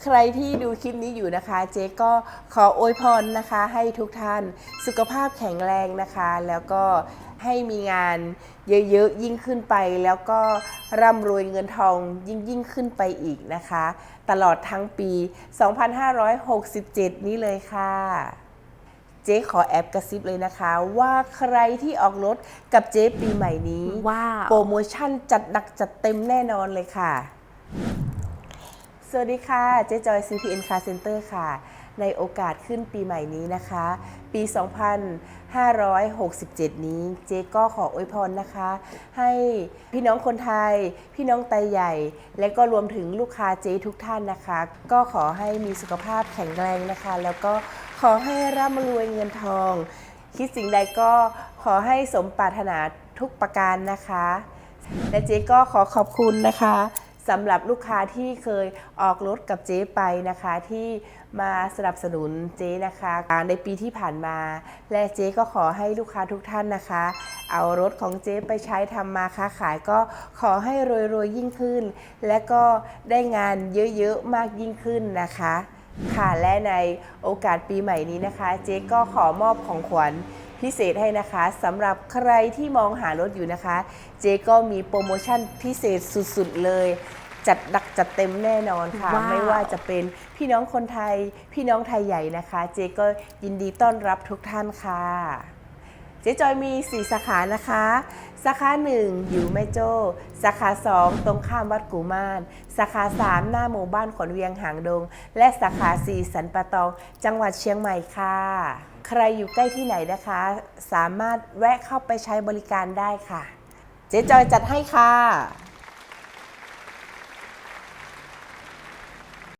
ใครที่ดูคลิปนี้อยู่นะคะเจ๊ก็ขออวยพรนะคะให้ทุกท่านสุขภาพแข็งแรงนะคะแล้วก็ให้มีงานเยอะๆยิ่งขึ้นไปแล้วก็ร่ำรวยเงินทองยิ่งขึ้นไปอีกนะคะตลอดทั้งปี 2567 นี้เลยค่ะเจ๊ขอแอบกระซิบเลยนะคะว่าใครที่ออกรถกับเจ๊ปีใหม่นี้โปรโมชั่นจัดหนักจัดเต็มแน่นอนเลยค่ะสวัสดีค่ะเจ๊จอย CPN Car Center ค่ะในโอกาสขึ้นปีใหม่นี้นะคะปี 2567 นี้เจ๊ก็ขออวยพรนะคะให้พี่น้องคนไทยพี่น้องไทยใหญ่และก็รวมถึงลูกค้าเจ๊ทุกท่านนะคะก็ขอให้มีสุขภาพแข็งแรงนะคะแล้วก็ขอให้ร่ำรวยเงินทองคิดสิ่งใดก็ขอให้สมปรารถนาทุกประการนะคะและเจ๊ก็ขอขอบคุณนะคะสำหรับลูกค้าที่เคยออกรถกับเจ๊ไปนะคะที่มาสนับสนุนเจ๊นะคะในปีที่ผ่านมาและเจ๊ก็ขอให้ลูกค้าทุกท่านนะคะเอารถของเจ๊ไปใช้ทำมาค้าขายก็ขอให้รวยยิ่งขึ้นและก็ได้งานเยอะๆมากยิ่งขึ้นนะคะค่ะและในโอกาสปีใหม่นี้นะคะเจ๊ก็ขอมอบของขวัญพิเศษให้นะคะสำหรับใครที่มองหารถอยู่นะคะเจ๊ก็มีโปรโมชั่นพิเศษสุดๆเลยจัดหนักจัดเต็มแน่นอนค่ะไม่ว่าจะเป็นพี่น้องคนไทยพี่น้องไทยใหญ่นะคะเจ๊ก็ยินดีต้อนรับทุกท่านค่ะเจ๊จอยมี4สาขานะคะสาขา1อยู่แม่โจ้สาขา2ตรงข้ามวัดกูม่านสาขา3หน้าหมู่บ้านขอนเวียงหางดงและสาขา4สันปะตองจังหวัดเชียงใหม่ค่ะใครอยู่ใกล้ที่ไหนนะคะสามารถแวะเข้าไปใช้บริการได้ค่ะเจ๊จอยจัดให้ค่ะ